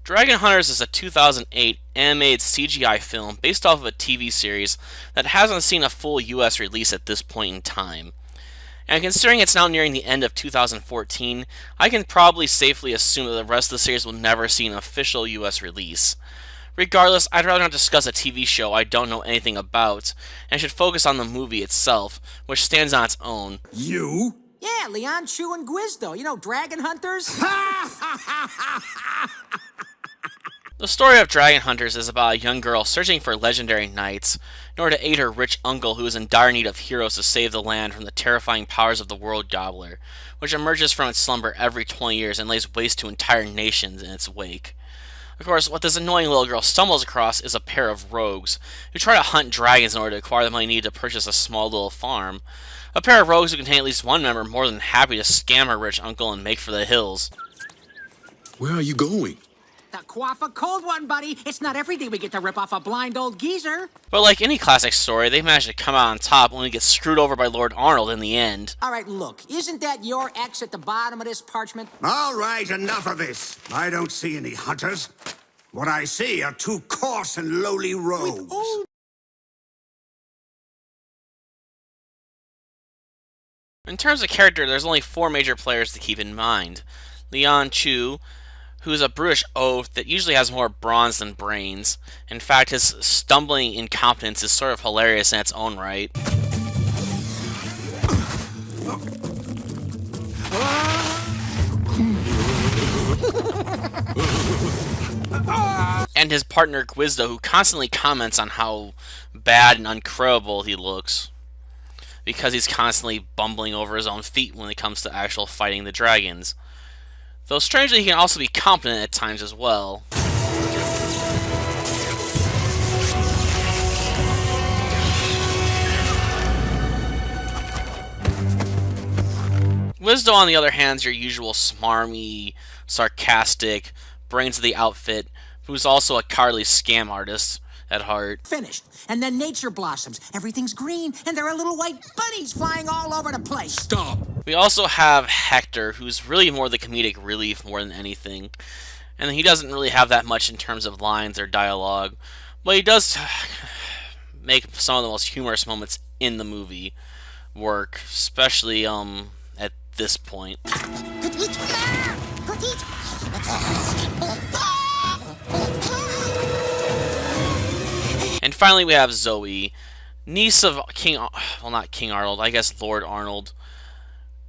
Dragon Hunters is a 2008 animated CGI film based off of a TV series that hasn't seen a full US release at this point in time. And considering it's now nearing the end of 2014, I can probably safely assume that the rest of the series will never see an official US release. Regardless, I'd rather not discuss a TV show I don't know anything about, and should focus on the movie itself, which stands on its own. You? Yeah, Leon, Chew, and Guizdo. You know, dragon hunters? The story of Dragon Hunters is about a young girl searching for legendary knights in order to aid her rich uncle who is in dire need of heroes to save the land from the terrifying powers of the World Gobbler, which emerges from its slumber every 20 years and lays waste to entire nations in its wake. Of course, what this annoying little girl stumbles across is a pair of rogues who try to hunt dragons in order to acquire the money needed to purchase a small little farm. A pair of rogues who contain at least one member more than happy to scam her rich uncle and make for the hills. Where are you going? The quaff a cold one, buddy. It's not every day we get to rip off a blind old geezer. But like any classic story, they manage to come out on top only to get screwed over by Lord Arnold in the end. All right, look. Isn't that your X at the bottom of this parchment? All right, enough of this. I don't see any hunters. What I see are two coarse and lowly rogues. In terms of character, there's only four major players to keep in mind. Leon Chu, who is a brutish oaf that usually has more bronze than brains. In fact, his stumbling incompetence is sort of hilarious in its own right. And his partner Guizdo, who constantly comments on how bad and uncredible he looks, because he's constantly bumbling over his own feet when it comes to actual fighting the dragons. Though strangely, he can also be competent at times as well. Guizdo, on the other hand, is your usual smarmy, sarcastic, brains of the outfit, who's also a cowardly scam artist at heart. Finished. And then nature blossoms. Everything's green, and there are little white bunnies flying all over the place. Stop! We also have Hector, who's really more the comedic relief more than anything. And he doesn't really have that much in terms of lines or dialogue, but he does make some of the most humorous moments in the movie work, especially at this point. And finally, we have Zoe, niece of not King Arnold, I guess Lord Arnold,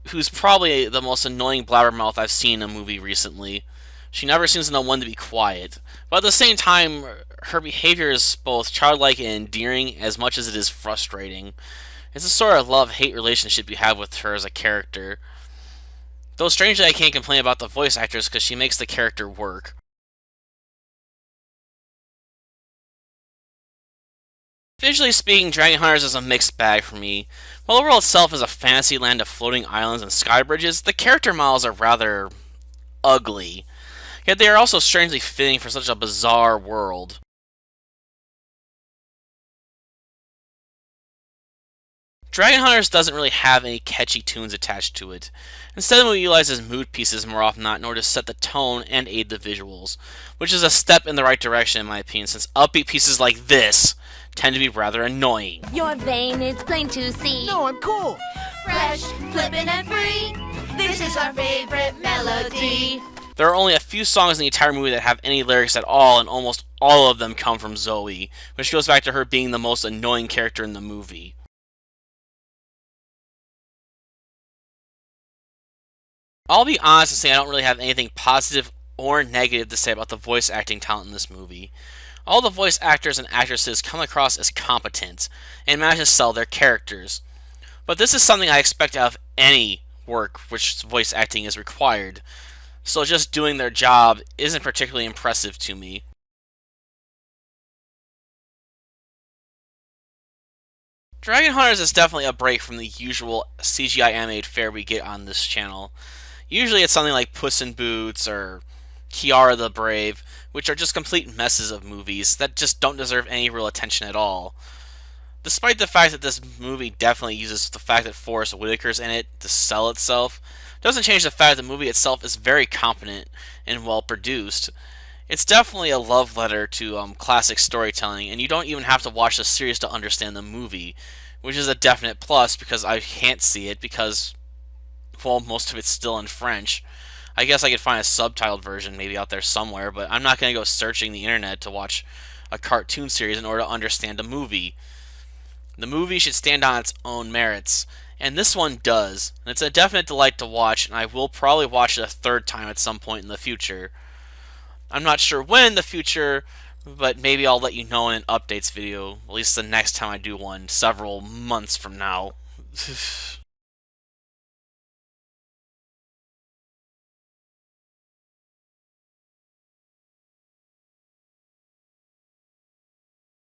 who's probably the most annoying blabbermouth I've seen in a movie recently. She never seems to know when to be quiet, but at the same time, her behavior is both childlike and endearing as much as it is frustrating. It's a sort of love-hate relationship you have with her as a character. Though strangely, I can't complain about the voice actress because she makes the character work. Visually speaking, Dragon Hunters is a mixed bag for me. While the world itself is a fantasy land of floating islands and sky bridges, the character models are rather ugly. Yet they are also strangely fitting for such a bizarre world. Dragon Hunters doesn't really have any catchy tunes attached to it. Instead, the movie utilizes mood pieces more often than not in order to set the tone and aid the visuals, which is a step in the right direction in my opinion, since upbeat pieces like this tend to be rather annoying. Your vein is plain to see. No, I'm cool. Fresh, flippin' and free. This is our favorite melody. There are only a few songs in the entire movie that have any lyrics at all, and almost all of them come from Zoe, which goes back to her being the most annoying character in the movie. I'll be honest and say I don't really have anything positive or negative to say about the voice acting talent in this movie. All the voice actors and actresses come across as competent and manage to sell their characters. But this is something I expect out of any work which voice acting is required, so just doing their job isn't particularly impressive to me. Dragon Hunters is definitely a break from the usual CGI animated fare we get on this channel. Usually it's something like Puss in Boots or Kiara the Brave, which are just complete messes of movies that just don't deserve any real attention at all. Despite the fact that this movie definitely uses the fact that Forrest Whitaker's in it to sell itself, doesn't change the fact that the movie itself is very competent and well produced. It's definitely a love letter to classic storytelling, and you don't even have to watch the series to understand the movie, which is a definite plus because I can't see it because, well, most of it's still in French. I guess I could find a subtitled version maybe out there somewhere, but I'm not going to go searching the internet to watch a cartoon series in order to understand a movie. The movie should stand on its own merits, and this one does. And it's a definite delight to watch, and I will probably watch it a third time at some point in the future. I'm not sure when in the future, but maybe I'll let you know in an updates video, at least the next time I do one, several months from now.